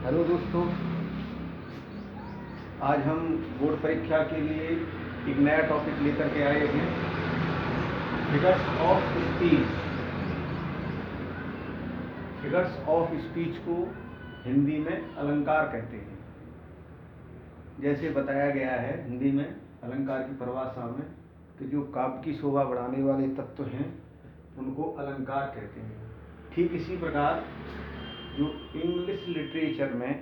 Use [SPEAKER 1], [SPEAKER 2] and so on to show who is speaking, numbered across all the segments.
[SPEAKER 1] Hello दोस्तों, आज हम बोर्ड परीक्षा के लिए एक नया टॉपिक लेकर के आए हैं। Figures of speech. Figures of speech को हिंदी में अलंकार कहते हैं। जैसे बताया गया है हिंदी में अलंकार की परिभाषा में कि जो काव्य की शोभा बढ़ाने वाले तत्व हैं उनको अलंकार कहते हैं। ठीक इसी प्रकार जो इंग्लिश लिटरेचर में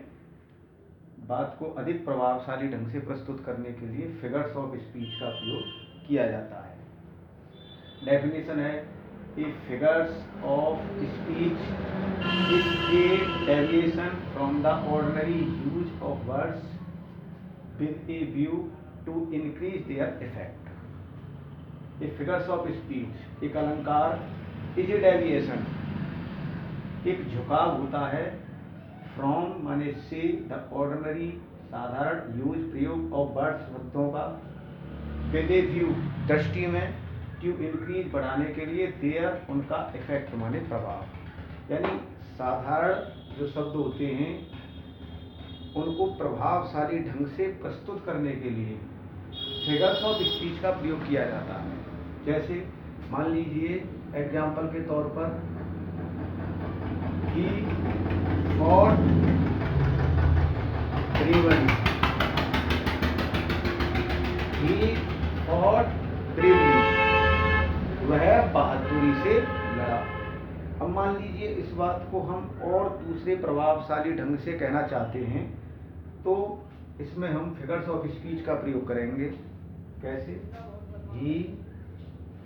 [SPEAKER 1] बात को अधिक प्रभावशाली ढंग से प्रस्तुत करने के लिए फिगर्स ऑफ स्पीच का प्रयोग किया जाता है। डेफिनेशन है a figures of speech is a deviation from the ordinary use of words with a view to increase their effect. A figures of speech, एक अलंकार इज ए डेविएशन, एक झुकाव होता है फ्रॉम माने से द ऑर्डिनरी साधारण यूज प्रयोग ऑफ वर्ड्स शब्दों का विद ए व्यू दृष्टि में टू इंक्रीज बढ़ाने के लिए देयर उनका इफेक्ट माने प्रभाव। यानी साधारण जो शब्द होते हैं उनको प्रभावशाली ढंग से प्रस्तुत करने के लिए फिगर्स ऑफ स्पीच का प्रयोग किया जाता है। जैसे मान लीजिए एग्जाम्पल के तौर पर he fought bravely, he fought bravely, वह बहादुरी से लड़ा। अब मान लीजिए इस बात को हम और दूसरे प्रभावशाली ढंग से कहना चाहते हैं तो इसमें हम फिगर्स ऑफ स्पीच का प्रयोग करेंगे। कैसे? he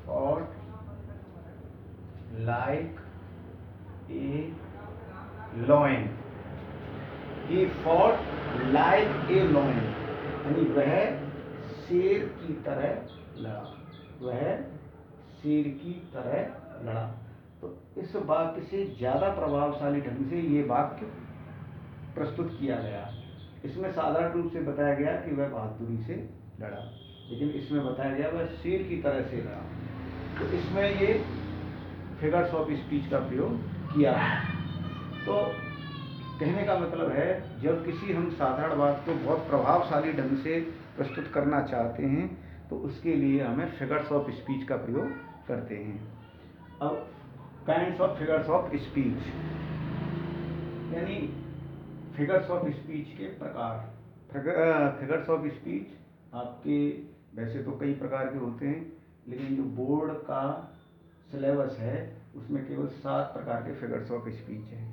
[SPEAKER 1] fought like a lion, he fought like a lion, यानी वह शेर की तरह लड़ा, वह शेर की तरह लड़ा। तो इस वाक्य से ज़्यादा प्रभावशाली ढंग से ये वाक्य प्रस्तुत किया गया। इसमें साधारण रूप से बताया गया कि वह बहादुरी से लड़ा, लेकिन इसमें बताया गया वह शेर की तरह से लड़ा। तो इसमें ये फिगर्स ऑफ स्पीच का प्रयोग किया है। तो कहने का मतलब है जब किसी हम साधारण बात को बहुत प्रभावशाली ढंग से प्रस्तुत करना चाहते हैं तो उसके लिए हमें फिगर्स ऑफ स्पीच का प्रयोग करते हैं। अब kinds of figures of speech, यानी फिगर्स ऑफ स्पीच के प्रकार। फिगर्स ऑफ स्पीच आपके वैसे तो कई प्रकार के होते हैं, लेकिन जो बोर्ड का सिलेबस है उसमें केवल 7 प्रकार के फिगर्स ऑफ स्पीच हैं।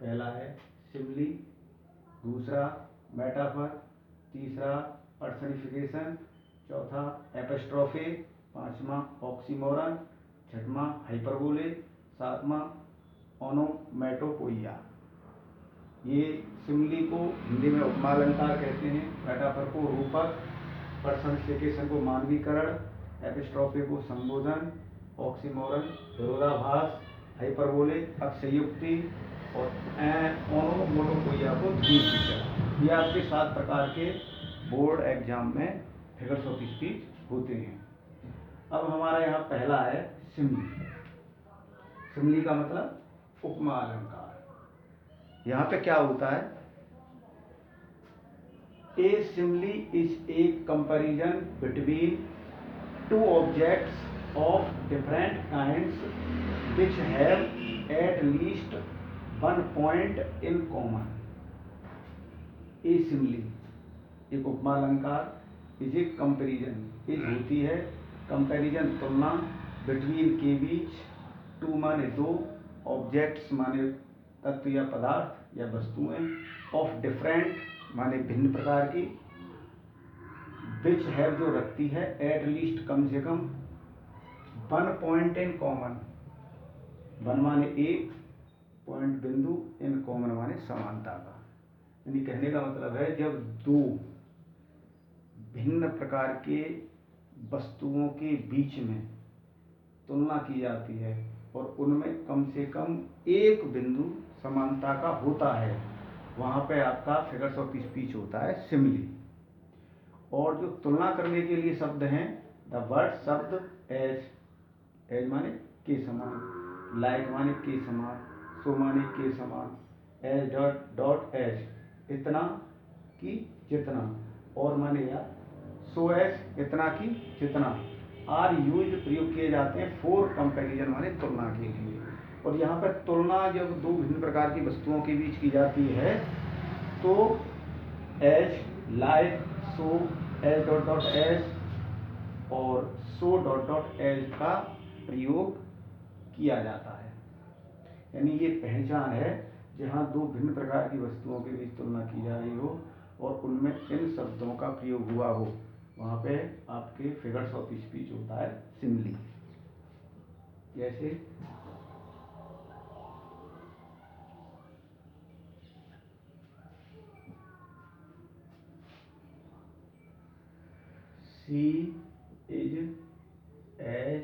[SPEAKER 1] पहला है सिमिली, दूसरा मेटाफर, तीसरा पर्सनिफिकेशन, चौथा एपिस्ट्रोफे, पांचवा ऑक्सीमोरन, छठवां हाइपरबोले, सातवां ओनोमैटोपोइया। ये सिमिली को हिंदी में उपमा अलंकार कहते हैं, मेटाफर को रूपक, पर्सनिफिकेशन को मानवीकरण, एपिस्ट्रोफे को संबोधन, ऑक्सीमोरन विरोधाभास, हाइपरबोले अतिशयोक्ति और ओनोमैटोपोइया को द्विसूचक। ये आपके 7 प्रकार के बोर्ड एग्जाम में फिगर्स ऑफ स्पीच होते हैं। अब हमारा यहाँ पहला है सिमिली। सिमिली का मतलब उपमा अलंकार। यहाँ पे क्या होता है? A simile is a comparison between two objects of different kinds which have at least one point in common। A simile एक उपमा अलंकार इज ए कंपेरिजन, इज होती है कंपेरिजन तुलना, बिटवीन के बीच, टू माने दो, ऑब्जेक्ट्स माने तत्व या पदार्थ या वस्तुएं, ऑफ डिफरेंट माने भिन्न प्रकार की, विच हैव जो रखती है, एट लीस्ट कम से कम, one point in common, one माने एक, पॉइंट बिंदु, इन कॉमन माने समानता का। यानी कहने का मतलब है जब दो भिन्न प्रकार के वस्तुओं के बीच में तुलना की जाती है और उनमें कम से कम एक बिंदु समानता का होता है, वहाँ पे आपका फिगर्स ऑफ स्पीच होता है सिमिली। और जो तुलना करने के लिए शब्द हैं, द वर्ड शब्द एज, एज माने के समान, लाइक माने के समान, सो माने के समान, एज डॉट डॉट एज, इतना कि जितना, और माने या सो एज, इतना कि जितना, आर यूज प्रयोग किए जाते हैं फॉर कंपैरिजन माने तुलना के लिए। और यहाँ पर तुलना जब दो भिन्न प्रकार की वस्तुओं के बीच की जाती है तो as, like, so, as dot dot as और सो डॉट डॉट एज का प्रयोग किया जाता है। यानी ये पहचान है जहाँ दो भिन्न प्रकार की वस्तुओं के बीच तुलना की जा रही हो और उनमें इन शब्दों का प्रयोग हुआ हो, वहाँ पे आपके फिगर्स ऑफ स्पीच होता है सिमिली। जैसे she is as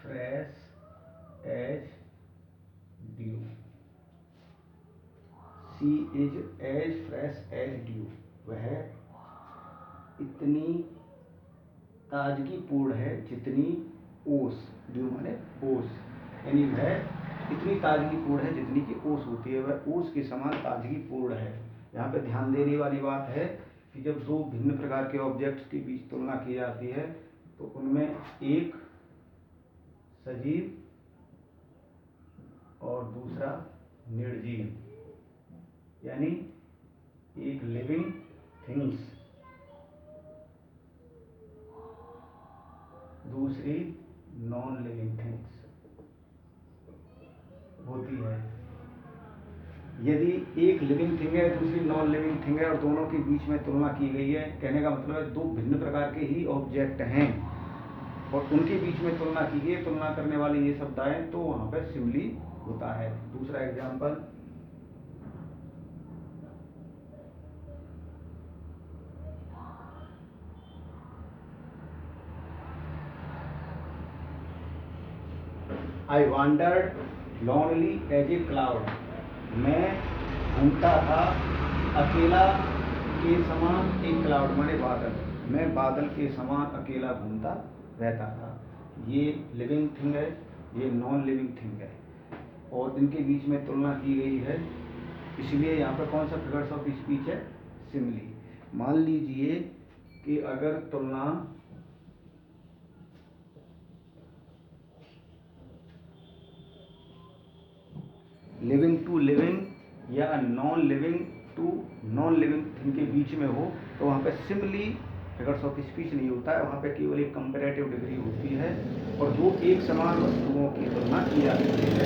[SPEAKER 1] fresh as dew. She is as fresh as dew, वह इतनी ताजगीपूर्ण है जितनी ओस, ड्यू माने ओस, यानी वह इतनी ताजगीपूर्ण है जितनी की ओस होती है, वह ओस के समान ताजगीपूर्ण है। यहाँ पे ध्यान देने वाली बात है कि जब दो भिन्न प्रकार के ऑब्जेक्ट्स के बीच तुलना की जाती है तो उनमें एक सजीव और दूसरा निर्जीव, यानी एक लिविंग थिंग्स, दूसरी नॉन लिविंग थिंग्स होती है। यदि एक लिविंग थिंग है दूसरी नॉन लिविंग थिंग है और दोनों के बीच में तुलना की गई है, कहने का मतलब है दो भिन्न प्रकार के ही ऑब्जेक्ट हैं और उनके बीच में तुलना की गई, तुलना करने वाले ये शब्द आए तो वहां पर सिमिली होता है। दूसरा example, I wondered lonely as a cloud, मैं घूमता था अकेला के समान एक क्लाउड माने बादल, मैं बादल के समान अकेला घूमता रहता था। ये लिविंग थिंग है, ये नॉन लिविंग थिंग है और इनके बीच में तुलना की गई है, इसलिए यहाँ पर कौन सा फिगर्स ऑफ स्पीच है, सिमिली। मान लीजिए कि अगर तुलना लिविंग टू लिविंग या non living to non living thing के बीच में हो तो वहाँ पे सिमिली फिगर्स ऑफ स्पीच नहीं होता है, वहाँ पे केवल एक कंपैरेटिव डिग्री होती है और दो एक समान वस्तुओं की तुलना की जाती है।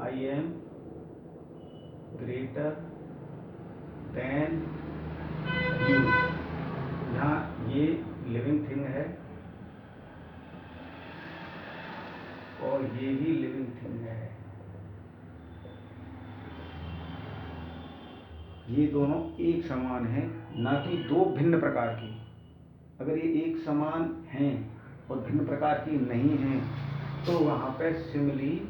[SPEAKER 1] I am greater than you, यहाँ ये लिविंग थिंग है और ये भी लिविंग थिंग है, ये दोनों एक समान हैं, ना कि दो भिन्न प्रकार की। अगर ये एक समान हैं और भिन्न प्रकार की नहीं हैं तो वहाँ पे सिमिली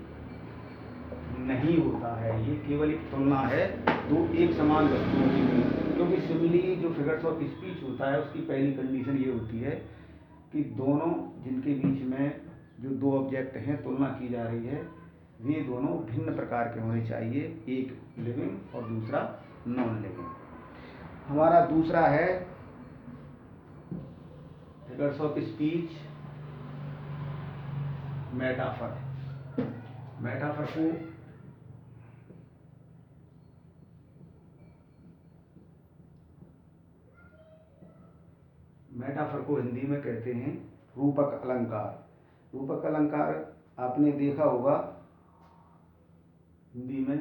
[SPEAKER 1] नहीं होता है, ये केवल एक तुलना है दो एक समान वस्तुओं के बीच। क्योंकि सिमिली जो फिगर्स ऑफ स्पीच होता है उसकी पहली कंडीशन ये होती है कि दोनों जिनके बीच में जो दो ऑब्जेक्ट हैं तुलना की जा रही है वे दोनों भिन्न प्रकार के होने चाहिए, एक लिविंग और दूसरा नॉन लिविंग। हमारा दूसरा है figures of speech metaphor. Metaphor को हिंदी में कहते हैं रूपक अलंकार। रूपक अलंकार आपने देखा होगा हिंदी में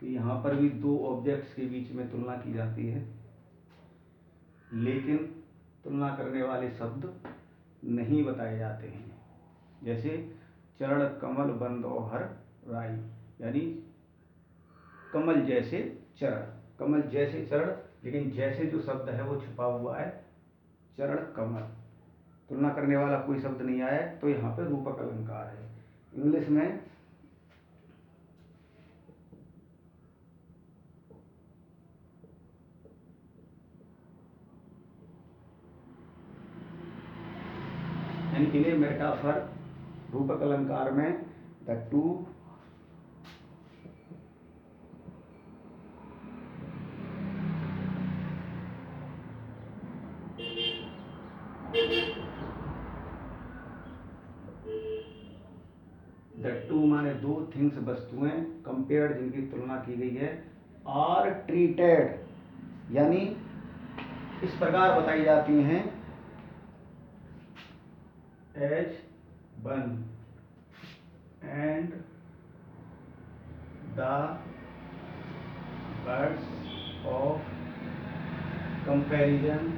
[SPEAKER 1] कि यहाँ पर भी दो ऑब्जेक्ट्स के बीच में तुलना की जाती है, लेकिन तुलना करने वाले शब्द नहीं बताए जाते हैं। जैसे चरण कमल बंदो हर राई, यानी कमल जैसे चरण, कमल जैसे चरण, लेकिन जैसे जो शब्द है वो छुपा हुआ है चरण कमल, तुलना करने वाला कोई शब्द नहीं आया तो यहाँ पे रूपक अलंकार है। इंग्लिश में in a metaphor रूपक अलंकार में द टू माने दो थिंग्स वस्तुएं कंपेयर्ड जिनकी तुलना की गई है आर ट्रीटेड यानी इस प्रकार बताई जाती हैं as one and the birds of comparison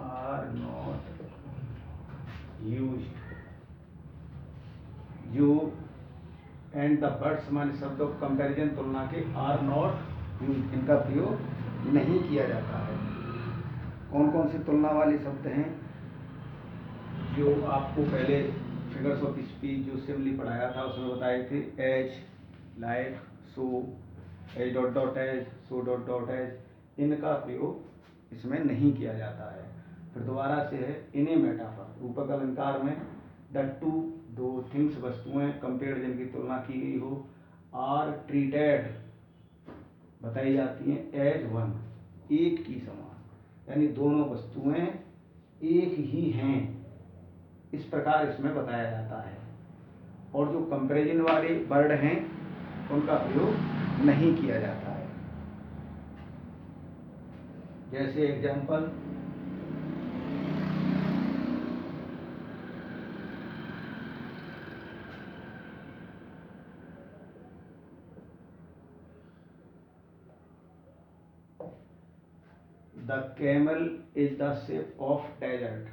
[SPEAKER 1] are not used. जो एंड द बर्ड्स माने शब्द ऑफ कंपैरिजन तुलना के आर नॉट यूज, इनका प्रयोग नहीं किया जाता है। कौन कौन से तुलना वाले शब्द हैं जो आपको पहले फिगर्स ऑफ स्पीच जो सिमिली पढ़ाया था उसमें बताए थे, as, like, so, as dot dot as, so dot dot as, इनका प्रयोग इसमें नहीं किया जाता है। फिर दोबारा से है इन ए मेटाफर, रूपक अलंकार में द टू दो थिंग्स वस्तुएं कंपेयर्ड जिनकी तुलना की गई हो आर ट्रीटेड बताई जाती हैं एज वन, एक की समान, यानी दोनों वस्तुएं एक ही हैं, इस प्रकार इसमें बताया जाता है। और जो कंपैरिजन वाले वर्ड हैं उनका प्रयोग नहीं किया जाता है। जैसे example, the camel is the ship of desert.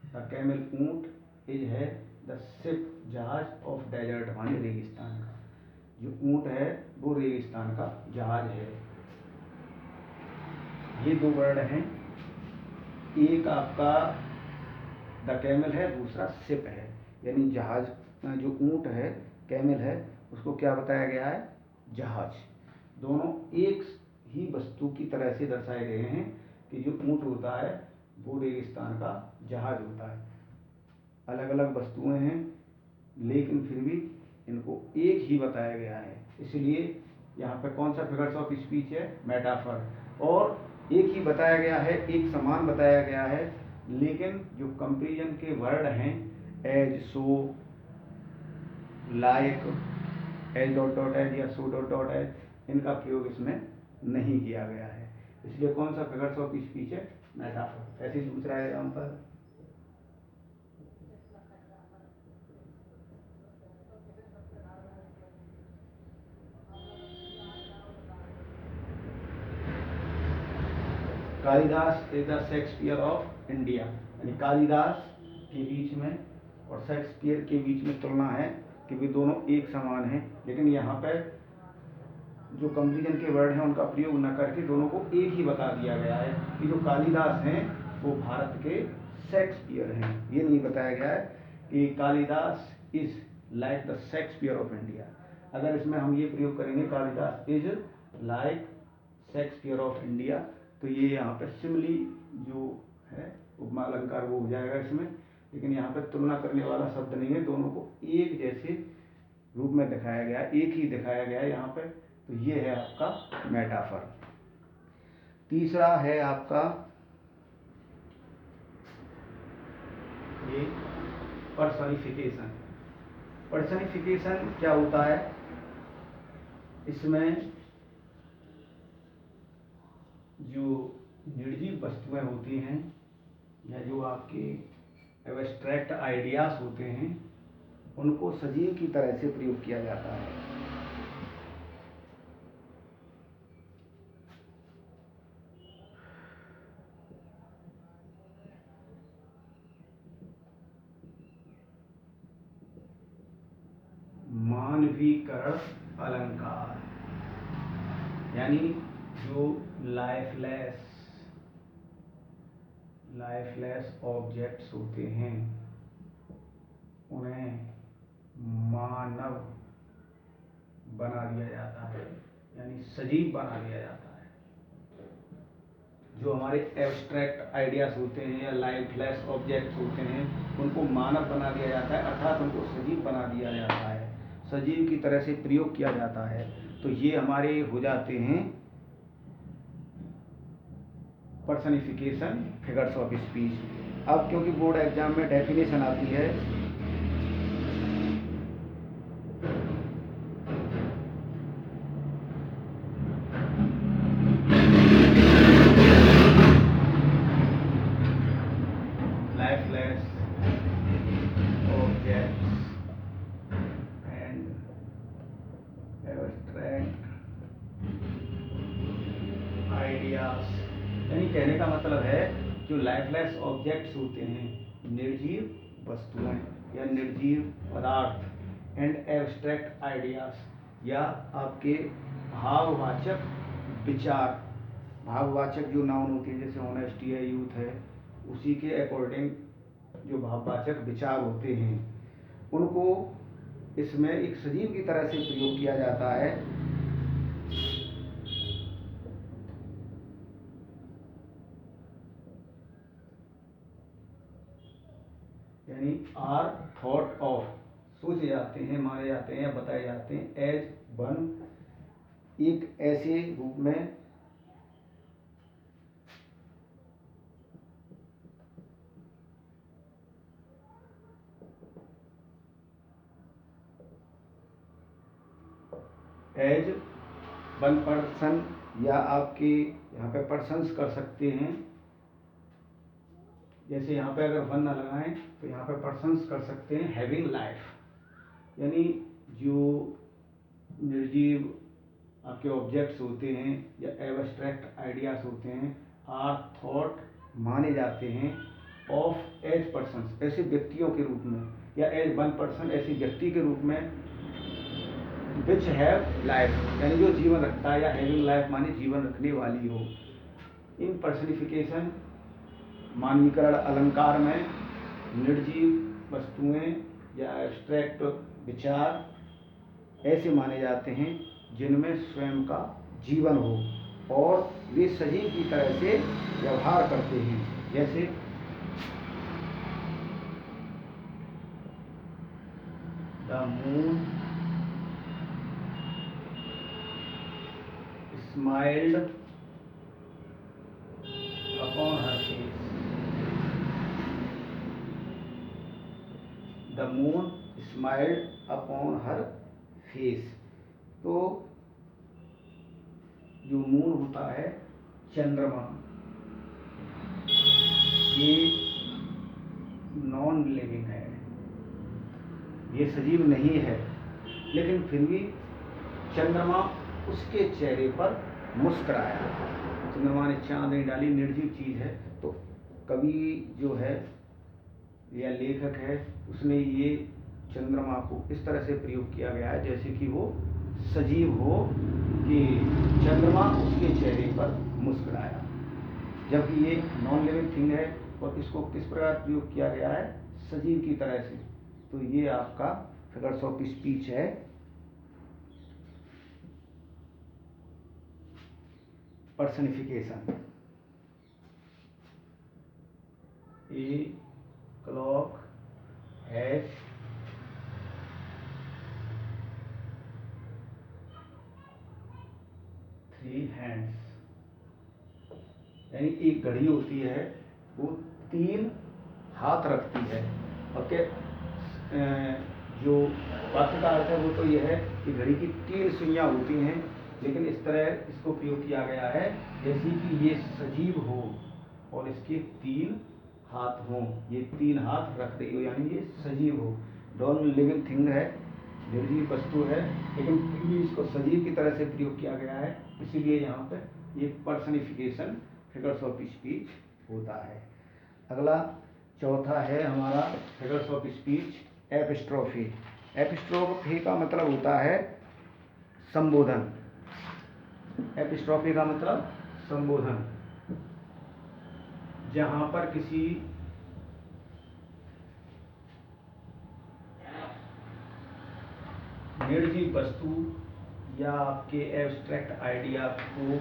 [SPEAKER 1] The camel ऊंट इज है द शिप जहाज ऑफ डेजर्ट माने रेगिस्तान का। जो ऊंट है वो रेगिस्तान का जहाज है। ये दो वर्ड हैं, एक आपका द कैमल है, दूसरा शिप है, यानी जहाज। जो ऊंट है कैमल है उसको क्या बताया गया है, जहाज। दोनों एक ही वस्तु की तरह से दर्शाए गए हैं कि जो ऊंट होता है वो रेगिस्तान का जहाज होता है। अलग अलग वस्तुएं हैं लेकिन फिर भी इनको एक ही बताया गया है, इसलिए यहाँ पर कौन सा फिगर्स ऑफ स्पीच है, मेटाफर। और एक ही बताया गया है, एक समान बताया गया है, लेकिन जो कंपैरिजन के वर्ड हैं as, so, like, as dot dot as या सो डॉट डॉट एज, इनका प्रयोग इसमें नहीं किया गया है, इसलिए कौन सा फिगर्स ऑफ स्पीच है, मेटाफर। ऐसे ही दूसरा example, Kalidas is the Shakespeare of India, यानी कालिदास के बीच में और शेक्सपियर के बीच में तुलना है कि वे दोनों एक समान हैं, लेकिन यहाँ पर जो कंपैरिजन के वर्ड हैं उनका प्रयोग न करके दोनों को एक ही बता दिया गया है कि जो कालिदास हैं वो भारत के शेक्सपियर हैं। ये नहीं बताया गया है कि Kalidas is like the Shakespeare of India. अगर इसमें हम ये प्रयोग करेंगे Kalidas is like Shakespeare of India, तो ये यहाँ पे सिमिली जो है उपमा अलंकार वो हो जाएगा इसमें, लेकिन यहाँ पे तुलना करने वाला शब्द नहीं है, दोनों को एक जैसे रूप में दिखाया गया है, एक ही दिखाया गया है यहाँ पे, तो ये है आपका मेटाफर। तीसरा है आपका ये पर्सनिफिकेशन। पर्सनिफिकेशन क्या होता है, इसमें जो निर्जीव वस्तुएं होती हैं या जो आपके एब्स्ट्रैक्ट आइडियाज होते हैं उनको सजीव की तरह से प्रयोग किया जाता है। मानवीकरण अलंकार, यानी जो लाइफलेस ऑब्जेक्ट्स होते हैं उन्हें मानव बना दिया जाता है, यानी सजीव बना दिया जाता है। जो हमारे एब्स्ट्रैक्ट आइडियाज होते हैं या लाइफलेस ऑब्जेक्ट्स होते हैं उनको मानव बना दिया जाता है, अर्थात उनको सजीव बना दिया जाता है, सजीव की तरह से प्रयोग किया जाता है। तो ये हमारे हो जाते हैं पर्सनिफिकेशन फिगर्स ऑफ स्पीच। अब क्योंकि बोर्ड एग्जाम में डेफिनेशन आती है, lifeless objects and abstract ideas, यानी कहने का मतलब है जो लाइफलेस ऑब्जेक्ट्स होते हैं, निर्जीव वस्तुएं या निर्जीव पदार्थ, एंड एब्स्ट्रैक्ट आइडियाज या आपके भाववाचक विचार, भाववाचक जो नाउन होती है जैसे ऑनेस्टी है, यूथ है, उसी के अकॉर्डिंग जो भाववाचक विचार होते हैं उनको इसमें एक सजीव की तरह से प्रयोग किया जाता है। यानी आर थॉट ऑफ, सोचे जाते हैं, माने जाते हैं या बताए जाते हैं, एज वन, एक ऐसे रूप में एज वन पर्सन, या आपके यहाँ पे पर्सन्स कर सकते हैं, जैसे यहाँ पे अगर वन ना लगाएं तो यहाँ पे पर्सन्स कर सकते हैं, हैविंग लाइफ, यानी जो निर्जीव आपके ऑब्जेक्ट्स होते हैं या एब्स्ट्रैक्ट आइडियाज होते हैं, आर थॉट माने जाते हैं, ऑफ एज पर्सन्स, ऐसे व्यक्तियों के रूप में, या एज वन पर्सन, ऐसे व्यक्ति के रूप में, विच हैव लाइफ, यानी जो जीवन रखता है, या हैविंग लाइफ माने जीवन रखने वाली हो। इन पर्सनिफिकेशन मानवीकरण अलंकार में निर्जीव वस्तुएं या एब्स्ट्रैक्ट विचार ऐसे माने जाते हैं जिनमें स्वयं का जीवन हो और वे सजीव की तरह से व्यवहार करते हैं। जैसे the moon smiled upon her face, the moon smiled upon her face. तो जो मून होता है, चंद्रमा, ये नॉन लिविंग है, ये सजीव नहीं है, लेकिन फिर भी चंद्रमा उसके चेहरे पर मुस्कुराया। चंद्रमा ने चांदनी डाली, निर्जीव चीज है, तो कवि जो है या लेखक है उसने ये चंद्रमा को इस तरह से प्रयोग किया गया है जैसे कि वो सजीव हो, कि चंद्रमा उसके चेहरे पर मुस्कुराया, जबकि ये नॉन लिविंग थिंग है और इसको किस प्रकार प्रयोग किया गया है, सजीव की तरह से। तो ये आपका फिगर्स ऑफ स्पीच है। Personification, a clock has three hands, यानी एक घड़ी होती है वो तीन हाथ रखती है। ओके, जो वाक्य का अर्थ है वो तो यह है कि घड़ी की तीन सुइयां होती हैं, लेकिन इस तरह इसको प्रयोग किया गया है जैसे कि ये सजीव हो और इसके तीन हाथ हों, ये तीन हाथ रख रही हो, यानी ये सजीव हो। नॉन लिविंग थिंग है, निर्जीव वस्तु है, लेकिन फिर भी इसको सजीव की तरह से प्रयोग किया गया है, इसीलिए यहाँ पर ये पर्सनिफिकेशन फिगर्स ऑफ स्पीच होता है। अगला चौथा है हमारा figures of speech, apostrophe. Apostrophe का मतलब होता है संबोधन। एपिस्ट्रोफी का मतलब संबोधन, जहां पर किसी निर्जीव वस्तु या आपके एब्स्ट्रैक्ट आइडिया को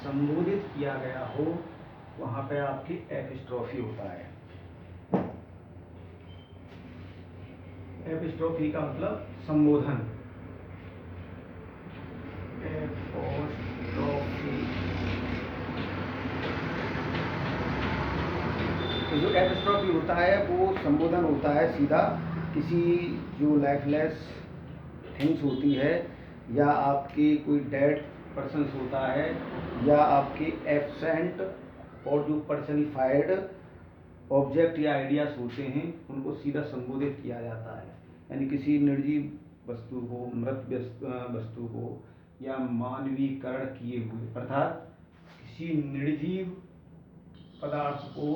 [SPEAKER 1] संबोधित किया गया हो वहां पे आपकी एपिस्ट्रॉफी होता है। एपिस्ट्रॉफी का मतलब संबोधन। एपिस्ट्रॉफी तो जो एपिस्ट्रॉफी होता है वो संबोधन होता है सीधा किसी जो लाइफलेस थिंग्स होती है या आपकी कोई डेड पर्सन्स होता है या आपके एब्सेंट और जो पर्सनिफाइड ऑब्जेक्ट या आइडियाज होते हैं उनको सीधा संबोधित किया जाता है। यानी किसी निर्जीव वस्तु को, मृत वस्तु को या मानवीकरण किए हुए अर्थात किसी निर्जीव पदार्थ को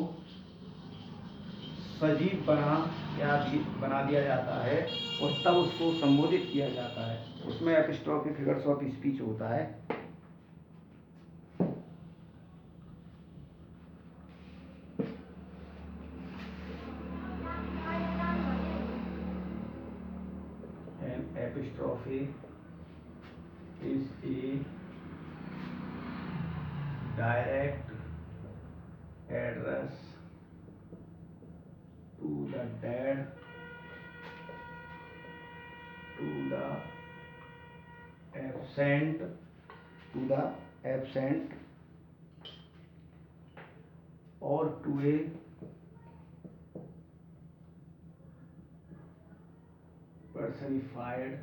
[SPEAKER 1] सजीव बना दिया जाता है और तब उसको संबोधित किया जाता है। उसमें एपिस्ट्रॉफी फिगर्स ऑफ स्पीच होता है। An epistrophe is a direct address to the dead, to the absent, or to a personified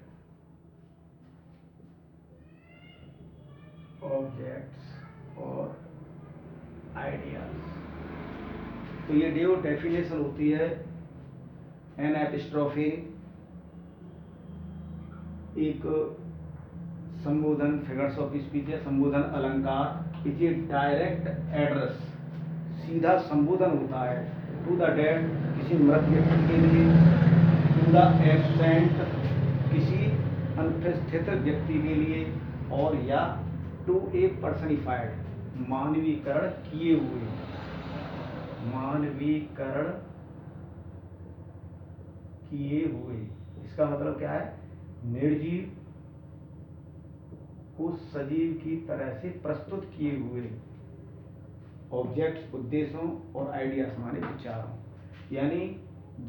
[SPEAKER 1] objects or ideas। तो ये डेफिनेशन होती है। एन एपिस्ट्रॉफी एक संबोधन फिगर्स ऑफ स्पीच है, संबोधन अलंकार। इज ए डायरेक्ट एड्रेस, सीधा संबोधन होता है टू द डेड, किसी मृत व्यक्ति के लिए, टू द एब्सेंट, किसी अनुपस्थित व्यक्ति के लिए, और या टू ए पर्सनिफाइड, मानवीकरण किए हुए, इसका मतलब क्या है? निर्जीव को सजीव की तरह से प्रस्तुत किए हुए ऑब्जेक्ट्स, उद्देश्यों और आइडियाज माने विचारों। यानी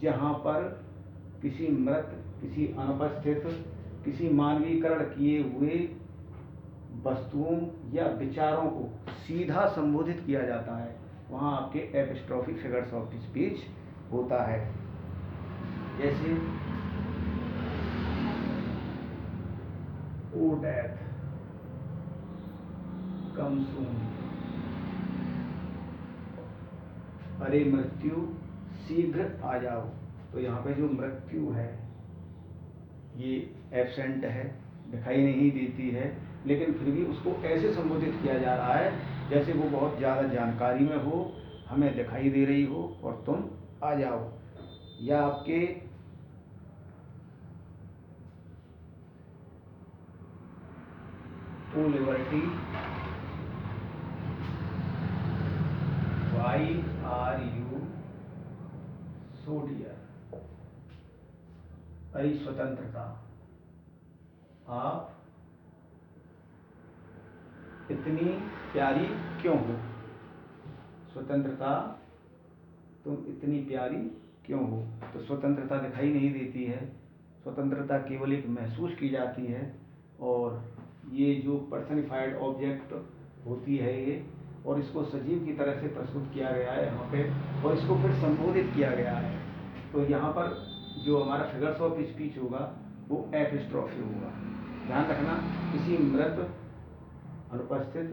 [SPEAKER 1] जहां पर किसी मृत, किसी अनुपस्थित, किसी मानवीकरण किए हुए वस्तुओं या विचारों को सीधा संबोधित किया जाता है वहां आपके एपिस्ट्रॉफी फिगर्स ऑफ स्पीच होता है। जैसे ओ डेथ कम सून, अरे मृत्यु शीघ्र आ जाओ। तो यहाँ पे जो मृत्यु है ये एब्सेंट है, दिखाई नहीं देती है, लेकिन फिर भी उसको ऐसे संबोधित किया जा रहा है जैसे वो बहुत ज़्यादा जानकारी में हो, हमें दिखाई दे रही हो और तुम आ जाओ। या आपके O liberty, why are you so dear, अरे स्वतंत्रता आप इतनी प्यारी क्यों हो। स्वतंत्रता तुम इतनी प्यारी क्यों हो। तो स्वतंत्रता दिखाई नहीं देती है, स्वतंत्रता केवल एक महसूस की जाती है। और ये जो पर्सनिफाइड ऑब्जेक्ट होती है ये, और इसको सजीव की तरह से प्रस्तुत किया गया है यहाँ पे, और इसको फिर संबोधित किया गया है। तो यहाँ पर जो हमारा फिगर्स ऑफ स्पीच होगा वो एपिस्ट्रॉफी होगा। ध्यान रखना, किसी मृत, अनुपस्थित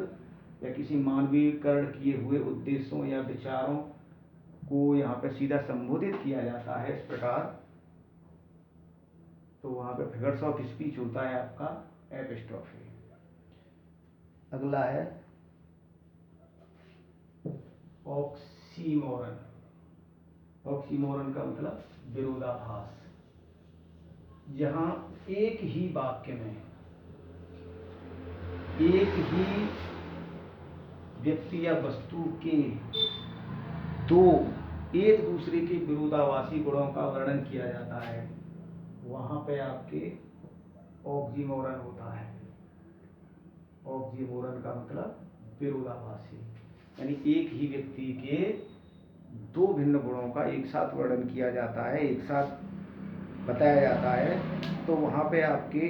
[SPEAKER 1] या किसी मानवीकरण किए हुए उद्देश्यों या विचारों को यहाँ पे सीधा संबोधित किया जाता है इस प्रकार। तो वहाँ पे फिगर्स ऑफ स्पीच होता है आपका एपिस्ट्रॉफी। अगला है ऑक्सीमोरन। ऑक्सीमोरन का मतलब विरोधाभास। जहाँ एक ही वाक्य में एक ही व्यक्ति या वस्तु के दो एक दूसरे के विरोधाभासी गुणों का वर्णन किया जाता है वहां पे आपके ऑक्सीमोरन होता है। ऑक्सीमोरन का मतलब विरोधाभासी, यानी एक ही व्यक्ति के दो भिन्न गुणों का एक साथ वर्णन किया जाता है, एक साथ बताया जाता है, तो वहाँ पे आपके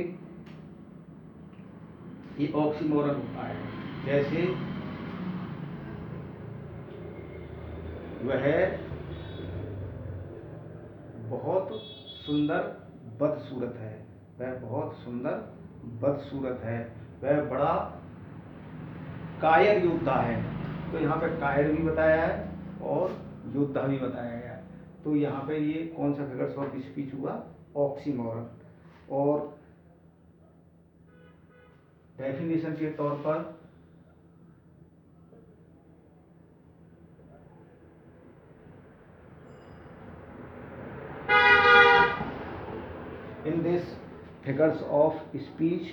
[SPEAKER 1] ये ऑक्सीमोरन होता है। जैसे वह बहुत सुंदर बदसूरत है, वह बहुत सुंदर बदसूरत है, वह बड़ा कायर योद्धा है। तो यहाँ पे कायर भी बताया है और योद्धा भी बताया गया है। तो यहाँ पे ये कौन सा फिगर्स ऑफ स्पीच हुआ? ऑक्सीमोरन। और डेफिनेशन के तौर पर in this figures of speech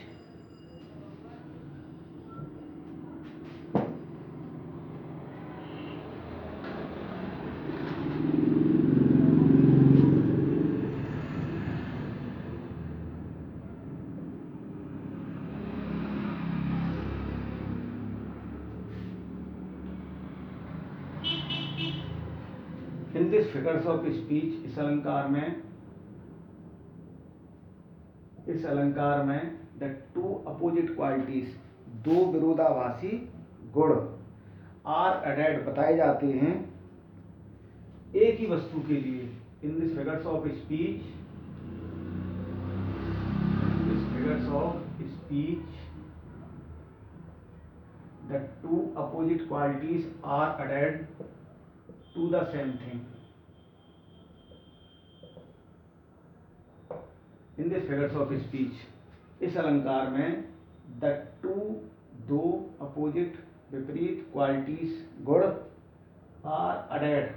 [SPEAKER 1] in this figures of speech, इस अलंकार में द टू अपोजिट क्वालिटीज, दो विरोधाभासी गुण आर एडेड बताए जाते हैं एक ही वस्तु के लिए। In this figures of speech the two opposite qualities are added to the same thing. In this figures of speech, इस अलंकार में द टू, दो अपोजिट विपरीत क्वालिटीज गुण आर एडेड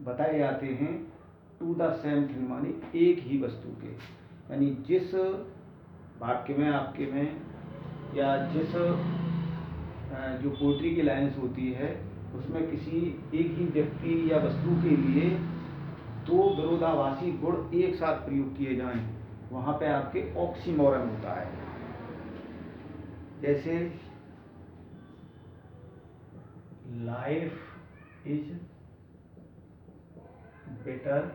[SPEAKER 1] बताए जाते हैं टू द सेम थिंग, मानी एक ही वस्तु के। यानी जिस वाक्य में आपके में या जिस जो पोएट्री की लाइन्स होती है उसमें किसी एक ही व्यक्ति या वस्तु के लिए दो विरोधाभासी गुण एक साथ प्रयोग किए जाएं, वहां पे आपके ऑक्सीमोरन होता है। जैसे लाइफ इज बिटर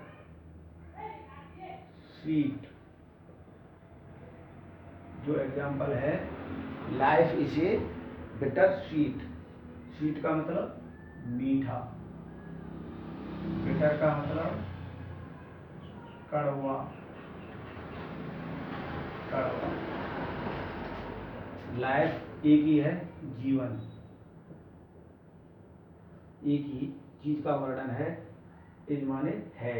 [SPEAKER 1] स्वीट, जो एग्जाम्पल है life is a bitter sweet. Sweet का मतलब मीठा, बिटर का मतलब कड़वा, लाइफ एक ही है, जीवन एक ही चीज का वर्णन है, इज माने है।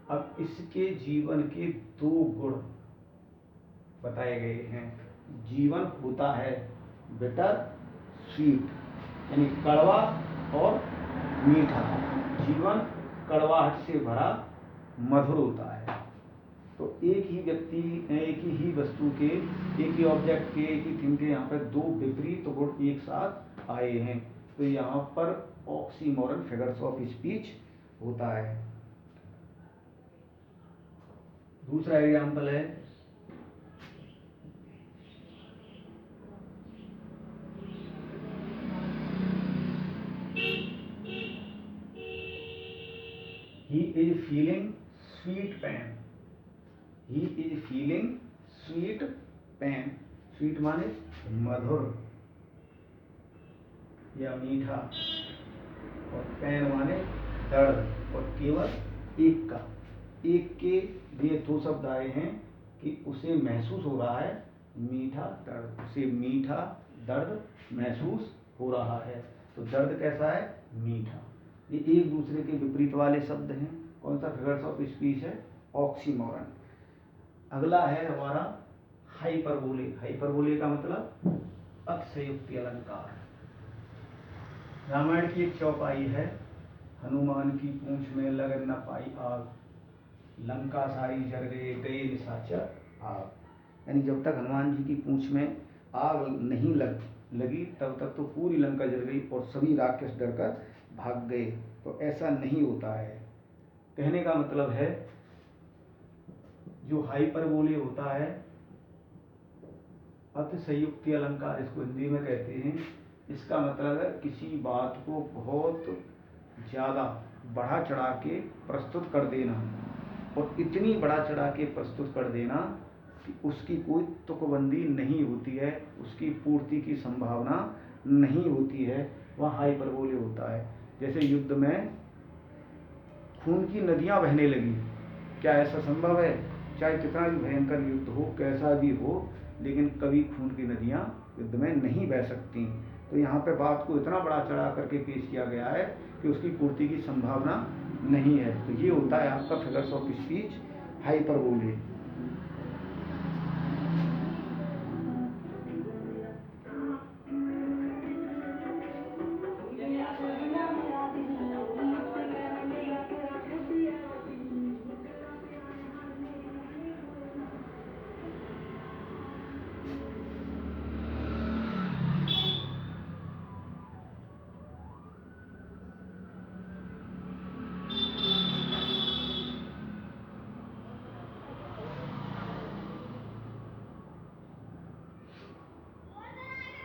[SPEAKER 1] अब इसके जीवन के दो गुण बताए गए हैं। जीवन होता है बिटर स्वीट, यानी कड़वा और मीठा। जीवन कड़वाहट से भरा मधुर होता है। तो एक ही व्यक्ति, एक ही वस्तु के, एक ही ऑब्जेक्ट के, एक ही थिंग के यहाँ पर दो विपरीत गुण एक साथ आए हैं, तो यहाँ पर ऑक्सीमोरन फिगर्स ऑफ स्पीच होता है। दूसरा एग्जाम्पल है he is feeling sweet pain, he is feeling sweet pain, sweet माने मधुर या मीठा, और पेन माने दर्द, और केवल एक के लिए दो शब्द आए हैं कि उसे महसूस हो रहा है मीठा दर्द, उसे मीठा दर्द महसूस हो रहा है। तो दर्द कैसा है? मीठा। ये एक दूसरे के विपरीत वाले शब्द हैं। कौन सा फिगर्स ऑफ स्पीच है? ऑक्सीमोरन। अगला है हमारा हाइपरबोले। हाइपरबोले का मतलब अतिशयोक्ति अलंकार। रामायण की एक चौपाई है, हनुमान की पूंछ में लगन न पाई आग, लंका सारी जल गए निशाचर आग। यानी जब तक हनुमान जी की पूंछ में आग नहीं लगी तब तक तो पूरी लंका जल गई और सभी राक्षस डरकर भाग गए। तो ऐसा नहीं होता है। कहने का मतलब है जो हाइपरबोले होता है, अतिशयोक्ति अलंकार इसको हिंदी में कहते हैं, इसका मतलब है किसी बात को बहुत ज़्यादा बढ़ा चढ़ा के प्रस्तुत कर देना, और इतनी बढ़ा चढ़ा के प्रस्तुत कर देना कि उसकी कोई तुकबंदी नहीं होती है, उसकी पूर्ति की संभावना नहीं होती है, वह हाइपरबोले होता है। जैसे युद्ध में खून की नदियां बहने लगी, क्या ऐसा संभव है? चाहे कितना भी भयंकर युद्ध हो, कैसा भी हो, लेकिन कभी खून की नदियां युद्ध में नहीं बह सकती। तो यहाँ पे बात को इतना बड़ा चढ़ा करके पेश किया गया है कि उसकी पूर्ति की संभावना नहीं है। तो ये होता है आपका figures of speech, hyperbole.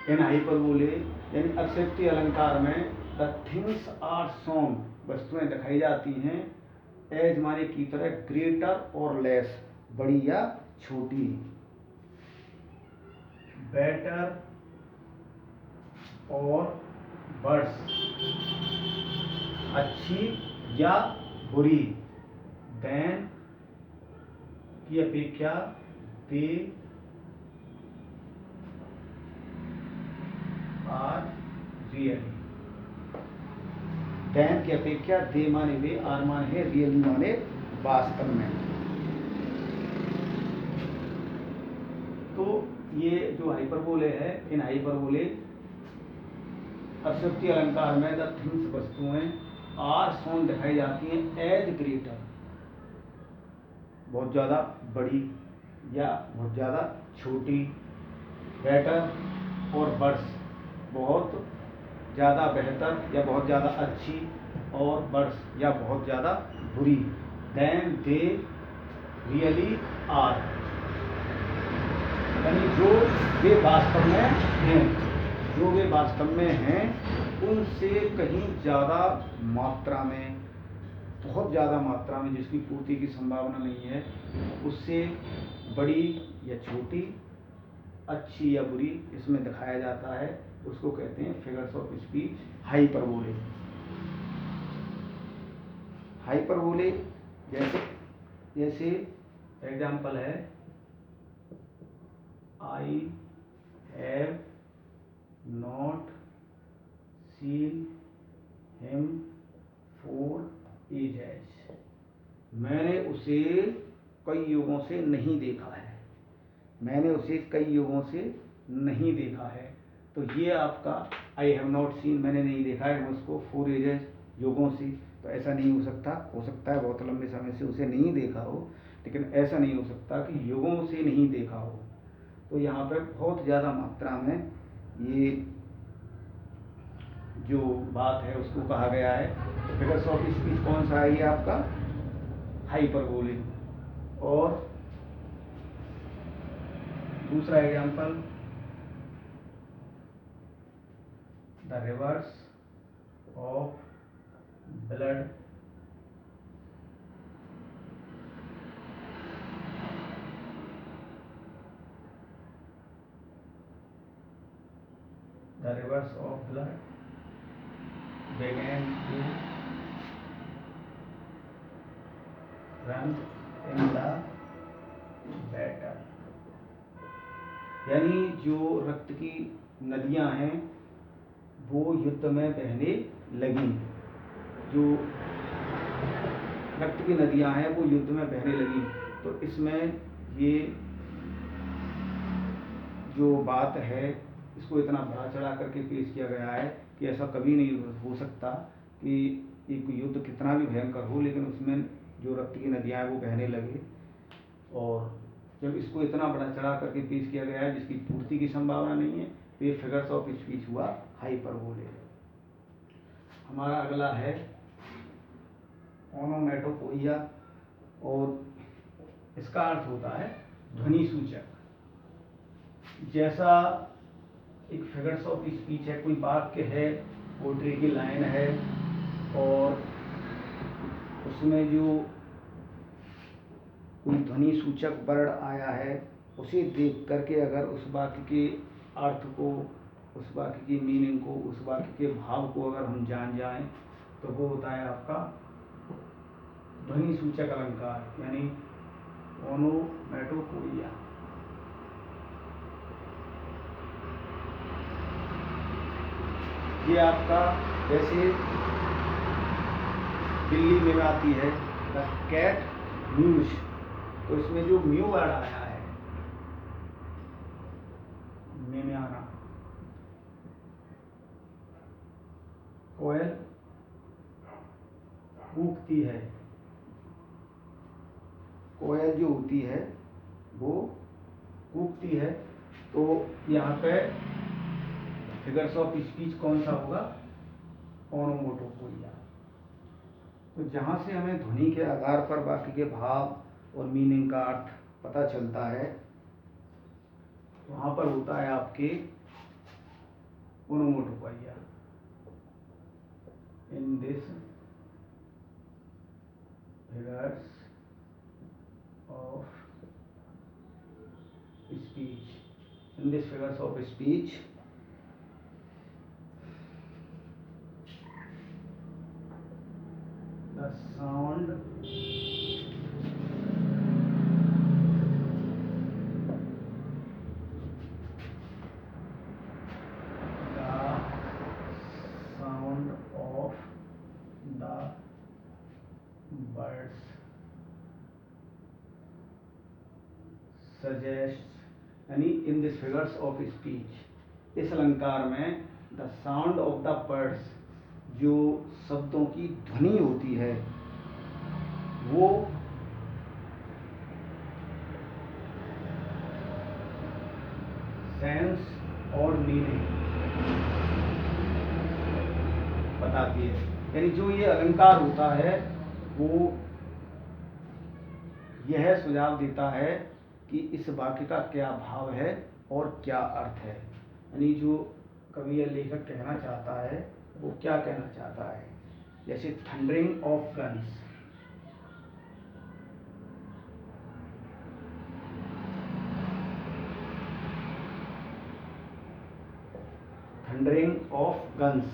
[SPEAKER 1] In hyperbole यानी अतिशयोक्ति अलंकार में द थिंग्स आर शोन, वस्तुएं दिखाई जाती हैं, एज माने की तरह, ग्रेटर और लेस, बड़ी या छोटी, बेटर और वर्स, अच्छी या बुरी, देन की अपेक्षा, दे आर रियली, देन की अपेक्षा, दे माने वे, आर माने है, रियली माने वास्तव में। तो ये जो हाइपरबोले है, इन हाइपरबोले अतिशयोक्ति अलंकार में द थिंग्स, वस्तुएं, आर शोन दिखाई जाती हैं, एज ग्रेटर, बहुत ज़्यादा बड़ी या बहुत ज़्यादा छोटी, बेटर और वर्स, बहुत ज़्यादा बेहतर या बहुत ज़्यादा अच्छी, और वर्स या बहुत ज़्यादा बुरी, देन दे रियली आर, यानी जो वे वास्तव में हैं, जो वे वास्तव में हैं उनसे कहीं ज़्यादा मात्रा में, बहुत ज़्यादा मात्रा में, जिसकी पूर्ति की संभावना नहीं है, उससे बड़ी या छोटी, अच्छी या बुरी इसमें दिखाया जाता है। उसको कहते हैं figures of speech, hyperbole. Hyperbole जैसे जैसे एग्जाम्पल है, I have not seen him for ages, मैंने उसे कई युगों से नहीं देखा है, मैंने उसे कई युगों से नहीं देखा है। तो ये आपका आई हैव नॉट सीन, मैंने नहीं देखा है उसको, फॉर एजेस, युगों से, तो ऐसा नहीं हो सकता है बहुत लंबे समय से उसे नहीं देखा हो, लेकिन ऐसा नहीं हो सकता कि युगों से नहीं देखा हो। तो यहाँ पर बहुत ज़्यादा मात्रा में ये जो बात है उसको कहा गया है। तो फिगर्स ऑफ स्पीच कौन सा है ये आपका? हाइपरबोले। और दूसरा example, the reverse of blood the rivers of blood began to run in the battle, यानी जो रक्त की नदियां हैं वो युद्ध में बहने लगी, जो रक्त की नदियां हैं वो युद्ध में बहने लगी। तो इसमें ये जो बात है इसको इतना बढ़ा चढ़ा करके पेश किया गया है कि ऐसा कभी नहीं हो सकता कि एक युद्ध कितना भी भयंकर हो लेकिन उसमें जो रक्त की नदियां हैं वो बहने लगे। और जब इसको इतना बढ़ा चढ़ा करके पेश किया गया है जिसकी पूर्ति की संभावना नहीं है, तो ये फिगर्स ऑफ स्पीच हुआ, हाइपरबोले। हमारा अगला है ओनोमेटोपोइया, और इसका अर्थ होता है ध्वनि सूचक। जैसा एक फिगर्स ऑफ स्पीच है, कोई वाक्य है, पोएट्री की लाइन है और उसमें जो कोई ध्वनि सूचक वर्ड आया है उसे देख करके अगर उस वाक्य के अर्थ को, उस वाक्य की मीनिंग को, उस वाक्य के भाव को अगर हम जान जाएं तो वो होता है आपका ध्वनि सूचक अलंकार, यानी ओनोमैटोपोइया। ये आपका जैसे दिल्ली में आती है द कैट म्यूज, तो इसमें जो म्यू वर्ड आया है, में आना, कोयल कूकती है, कोयल जो होती है वो कूकती है, तो यहाँ पे फिगर्स ऑफ स्पीच कौन सा होगा, ओनोमैटोपोइया। तो जहाँ से हमें ध्वनि के आधार पर वाक्य के भाव और मीनिंग का अर्थ पता चलता है, वहाँ पर होता है आपके onomatopoeia. In this figures of speech, in this figures of speech the sound of the birds suggests, यानी in this figures of speech, इस अलंकार में the sound of the birds, जो शब्दों की ध्वनि होती है वो सेंस और मीनिंग बताती है। यानी जो ये अलंकार होता है वो यह सुझाव देता है कि इस वाक्य का क्या भाव है और क्या अर्थ है, यानी जो कवि या लेखक कहना चाहता है वो क्या कहना चाहता है। जैसे thundering of guns, thundering of guns,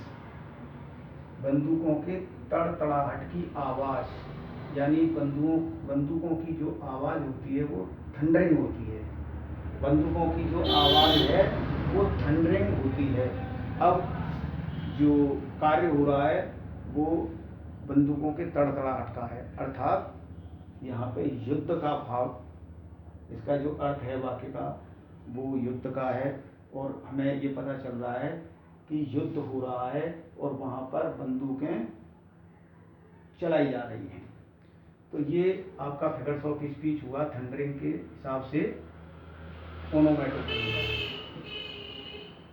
[SPEAKER 1] बंदूकों के तड़तड़ाहट की आवाज, यानी बंदूकों की जो आवाज होती है वो थंडरिंग होती है, बंदूकों की जो आवाज है वो थंडरिंग होती है। अब जो कार्य हो रहा है वो बंदूकों के तड़तड़ाहट का है, अर्थात यहाँ पे युद्ध का भाव, इसका जो अर्थ है वाक्य का वो युद्ध का है, और हमें ये पता चल रहा है कि युद्ध हो रहा है और वहाँ पर बंदूकें चलाई जा रही हैं। तो ये आपका फिगर्स ऑफ स्पीच हुआ थंडरिंग के हिसाब से ओनोमैटोपोइया।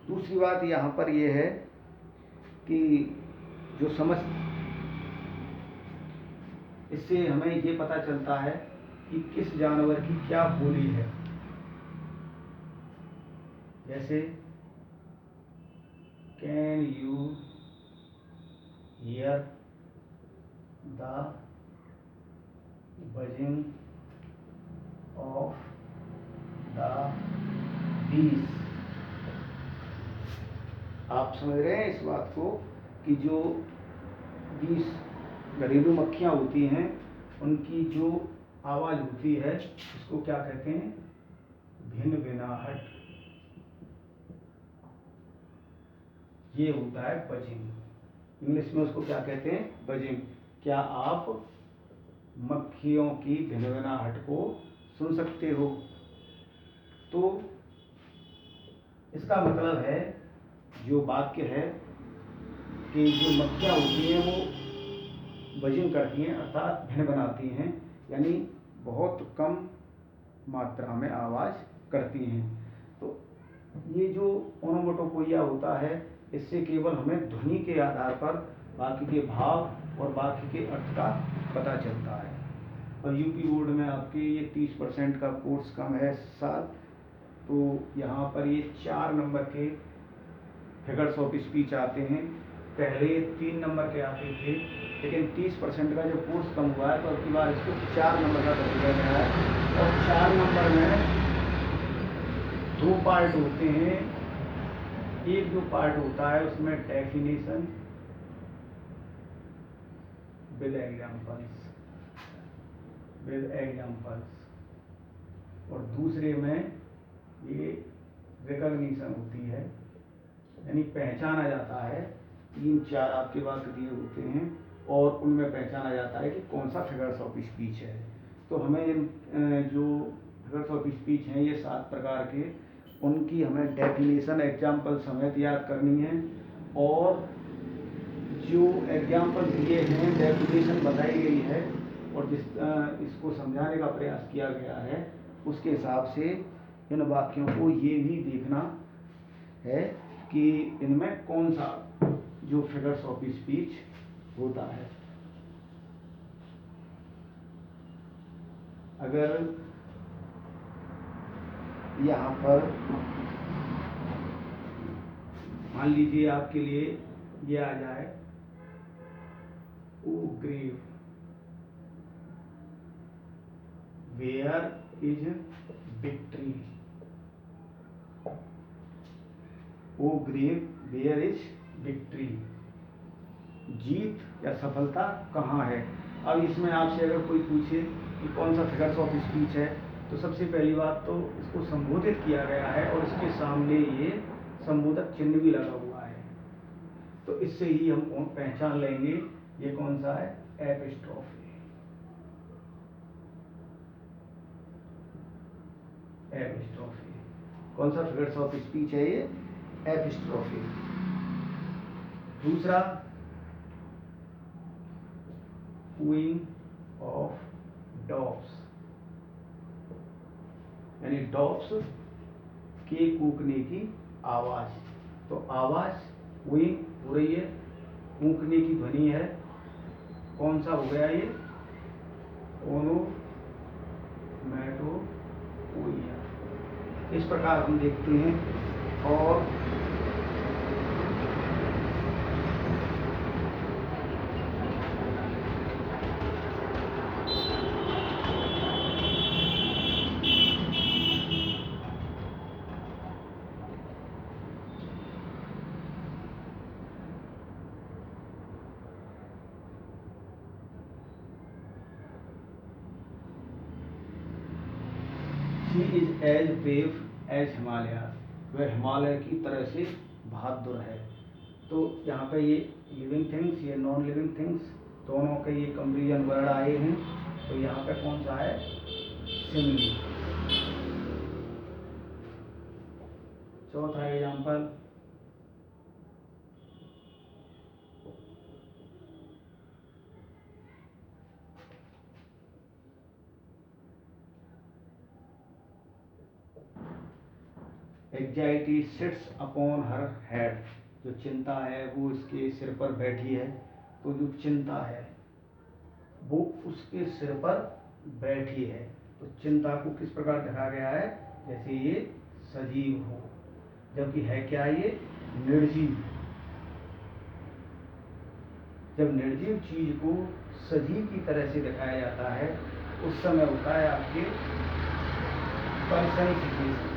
[SPEAKER 1] दूसरी बात यहाँ पर ये है कि जो समझ, इससे हमें ये पता चलता है कि किस जानवर की क्या बोली है। जैसे can you here the buzzing of the bees. आप समझ रहे हैं इस बात को कि जो बीज घरेलू मक्खियाँ होती हैं उनकी जो आवाज़ होती है उसको क्या कहते हैं, भिन्न भिनाहट, ये होता है बजिंग। इंग्लिश में उसको क्या कहते हैं, बजिंग। क्या आप मक्खियों की भिनभिनाहट को सुन सकते हो? तो इसका मतलब है जो वाक्य है कि जो मक्खियाँ होती हैं वो बजिंग करती हैं, अर्थात भिनभिनाती हैं, यानी बहुत कम मात्रा में आवाज़ करती हैं। तो ये जो ओनोमैटोपोइया होता है इससे केवल हमें ध्वनि के आधार पर वाक्य के भाव और वाक्य के अर्थ का पता चलता है। और यूपी बोर्ड में आपके ये 30% का कोर्स कम है इस साल, तो यहाँ पर ये 4 नंबर के फिगर्स ऑफ स्पीच आते हैं। पहले 3 नंबर के आते थे, लेकिन 30% का जब कोर्स कम हुआ है तो अब की बार इसको 4 नंबर का कर दिया गया है। और 4 नंबर में 2 पार्ट होते हैं। एक जो पार्ट होता है उसमें डेफिनेशन विद एग्जाम्पल्स, और दूसरे में ये रिकॉग्निशन होती है, यानी पहचाना जाता है। 3-4 आपके पास दिए होते हैं और उनमें पहचाना जाता है कि कौन सा फिगर्स ऑफ स्पीच है। तो हमें जो फिगर्स ऑफ स्पीच हैं ये 7 प्रकार के, उनकी हमें डेफिनेशन एग्जाम्पल समेत याद करनी है। और जो एग्जाम्पल दिए हैं, डेफिनेशन बताई गई है और इसको समझाने का प्रयास किया गया है, उसके हिसाब से इन वाक्यों को ये भी देखना है कि इनमें कौन सा जो फिगर्स ऑफ स्पीच होता है। अगर यहाँ पर मान लीजिए आपके लिए ये आ जाए, O grave where is victory, O grave where is victory, जीत या सफलता कहाँ है। अब इसमें आपसे अगर कोई पूछे कि कौन सा फिगर्स ऑफ स्पीच है, तो सबसे पहली बात तो इसको संबोधित किया गया है और इसके सामने ये संबोधक चिन्ह भी लगा हुआ है, तो इससे ही हम पहचान लेंगे ये कौन सा है, एपिस्ट्रोफी। एपिस्ट्रोफी कौन सा फिगर्स ऑफ स्पीच है, ये एपिस्ट्रोफी। दूसरा, कूइंग ऑफ डॉग्स, यानी डॉग्स के कूकने की आवाज। तो आवाज कूइंग हो रही है, कूकने की ध्वनि है, कौन सा हो गया ये, ओनोमैटोपोइया। इस प्रकार हम देखते हैं। और She is as brave as Himalaya, वह हिमालय की तरह से बहादुर है। तो यहाँ पे ये लिविंग थिंग्स, ये नॉन लिविंग थिंग्स, दोनों के ये कंपेरिजन वर्ड आए हैं। तो यहाँ पे कौन सा है, सिमिली। चौथा example, anxiety sits upon her head, जो चिंता है वो इसके सिर पर बैठी है। तो जो चिंता है वो उसके सिर पर बैठी है। तो चिंता को किस प्रकार दिखाया गया है, जैसे ये सजीव हो, जबकि है क्या ये, निर्जीव। जब निर्जीव चीज को सजीव की तरह से दिखाया जाता है उस समय होता है आपके पर्सनिफिकेशन,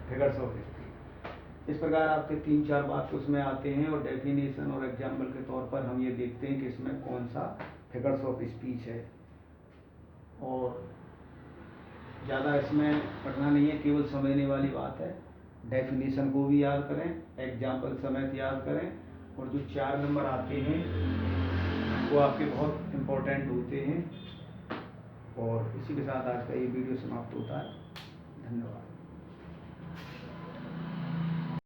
[SPEAKER 1] फिगर्स ऑफ स्पीच। इस प्रकार आपके 3-4 वाक्य उसमें आते हैं और डेफिनेशन और एग्जाम्पल के तौर पर हम ये देखते हैं कि इसमें कौन सा फिगर्स ऑफ स्पीच है। और ज़्यादा इसमें पढ़ना नहीं है, केवल समझने वाली बात है। डेफिनेशन को भी याद करें, एग्जाम्पल समेत याद करें, और जो 4 नंबर आते हैं वो आपके बहुत इम्पोर्टेंट होते हैं। और इसी के साथ आज का ये वीडियो समाप्त होता है। धन्यवाद।